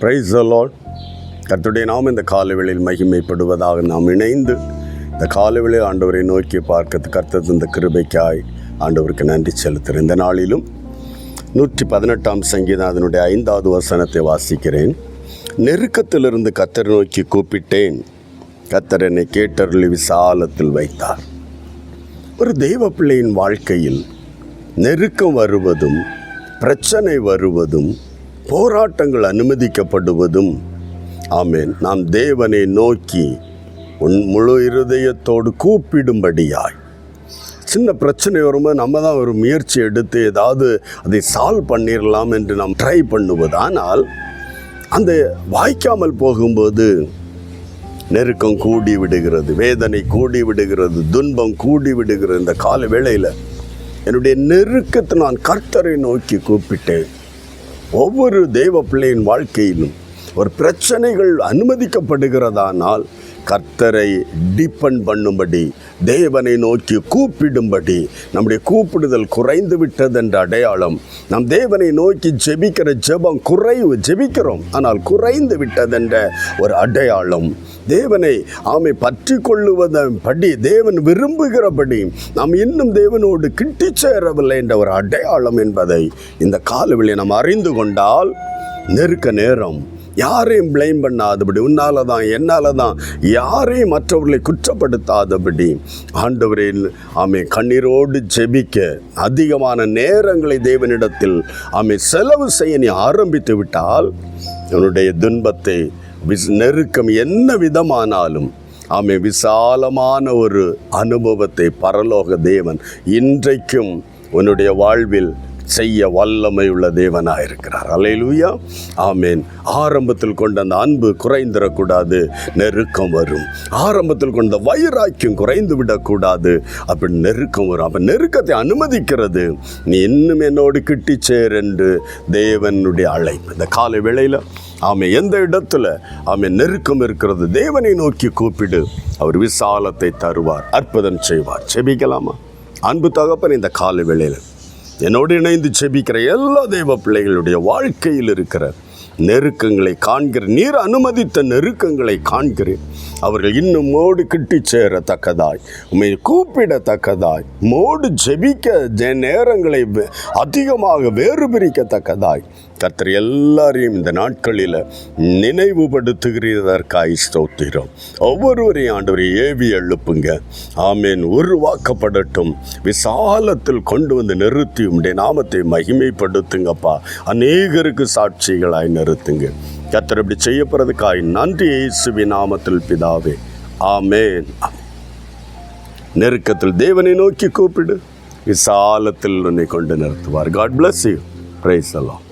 Praise the Lord. கர்த்தருடைய நாமம் இந்த காலைவேளையில் மகிமைப்படுவதாக நாம் இணைந்து இந்த காலைவேளையில் ஆண்டவரை நோக்கி பார்க்க கர்த்தர் இந்த கிருபைக்காய் ஆண்டவருக்கு நன்றி செலுத்துகிறேன். இந்த நாளிலும் 118ஆம் சங்கீதம் அதனுடைய 5வது வசனத்தை வாசிக்கிறேன். நெருக்கத்திலிருந்து கர்த்தரை நோக்கி கூப்பிட்டேன், கர்த்தர் என்னை கேட்டருளி விசாலத்தில் வைத்தார். ஒரு தெய்வ பிள்ளையின் வாழ்க்கையில் நெருக்கம் வருவதும், பிரச்சனை வருவதும், போராட்டங்கள் அனுமதிக்கப்படுவதும், ஆமேன், நாம் தேவனை நோக்கி முழு இருதயத்தோடு கூப்பிடும்படியாய். சின்ன பிரச்சனை வரும்போது நம்ம தான் ஒரு முயற்சி எடுத்து ஏதாவது அதை சால்வ் பண்ணிடலாம் என்று நாம் ட்ரை பண்ணுவது. ஆனால் அந்த வாய்க்காமல் போகும்போது நெருக்கம் கூடி விடுகிறது, வேதனை கூடி விடுகிறது, துன்பம் கூடி விடுகிறது. இந்த கால வேளையில் என்னுடைய நெருக்கத்தை நான் கர்த்தரை நோக்கி கூப்பிட்டேன். ஒவ்வொரு தெய்வ பிள்ளையின் வாழ்க்கையிலும் ஒரு பிரச்சனைகள் அனுமதிக்கப்படுகிறதானால் கர்த்தரை டிபெண்ட் பண்ணும்படி, தேவனை நோக்கி கூப்பிடும்படி. நம்முடைய கூப்பிடுதல் குறைந்து விட்டது என்ற அடையாளம். நாம் தேவனை நோக்கி ஜெபிக்கிற ஜெபம் ஜெபிக்கிறோம், ஆனால் குறைந்து விட்டதென்ற ஒரு அடையாளம். தேவனை பற்றி கொள்ளுவதன்படி, தேவன் விரும்புகிறபடி நாம் இன்னும் தேவனோடு கிட்டி சேரவில்லை என்ற ஒரு அடையாளம் என்பதை இந்த காலவெளியை நாம் அறிந்து கொண்டால், நெருக்க நேரம் யாரையும் பிளேம் பண்ணாதபடி, உன்னால தான் என்னால் தான் யாரையும் மற்றவர்களை குற்றப்படுத்தாதபடி ஆண்டவரின் கண்ணீரோடு ஜெபிக்க அதிகமான நேரங்களை தேவனிடத்தில் செலவு செய்ய நீ ஆரம்பித்து விட்டால், உன்னுடைய துன்பத்தை நெருக்கம் என்ன விதமானாலும் விசாலமான ஒரு அனுபவத்தை பரலோக தேவன் இன்றைக்கும் உன்னுடைய வாழ்வில் செய்ய வல்லமையுள்ள தேவனாக இருக்கிறார். அல்லேலூயா, ஆமேன். ஆரம்பத்தில் கொண்ட அந்த அன்பு குறைந்துடக்கூடாது, நெருக்கம் வரும். ஆரம்பத்தில் கொண்ட வைராக்கியம் குறைந்து விடக்கூடாது, அப்படி நெருக்கம் வரும். அப்போ நெருக்கத்தை அனுமதிக்கிறது. நீ இன்னும் என்னோடு கிட்டி சேர் என்று தேவனுடைய அழைப்பு. இந்த காலை வேளையில் எந்த இடத்துல நெருக்கம் இருக்கிறது, தேவனை நோக்கி கூப்பிடு, அவர் விசாலத்தை தருவார், அற்புதம் செய்வார். செபிக்கலாமா? அன்பு தகப்பன், இந்த காலை வேளையில் என்னோடு இணைந்து செபிக்கிற எல்லா தெய்வ பிள்ளைகளுடைய வாழ்க்கையில் இருக்கிற நெருக்கங்களை காண்கிறேன். நீர் அனுமதித்த நெருக்கங்களை காண்கிறேன். அவர்கள் இன்னும் மோடு கிட்டி சேரத்தக்கதாய், உண்மை கூப்பிடத்தக்கதாய், மோடு ஜெபிக்க நேரங்களை அதிகமாக வேறு பிரிக்கத்தக்கதாய் கர்த்தர் எல்லாரையும் இந்த நாட்களில் நினைவுபடுத்துகிறதற்காய் ஸ்தோத்திரம். ஒவ்வொருவரையும் ஆண்டவரை ஏவி எழுப்புங்க. ஆமேன். உருவாக்கப்படட்டும். விசாலத்தில் கொண்டு வந்து நிறுத்தி உம்முடைய நாமத்தை மகிமைப்படுத்துங்கப்பா. அநேகருக்கு சாட்சிகளாய் நிறுத்துங்க. கர்த்தர் இப்படி செய்யப்படுறதுக்காய் நன்றி. இயேசுவின் நாமத்தில் பிதாவே, ஆமேன். நெருக்கத்தில் தேவனை நோக்கி கூப்பிடு, விசாலத்தில் உன்னை கொண்டு நிறுத்துவார். God bless you. Praise the Lord.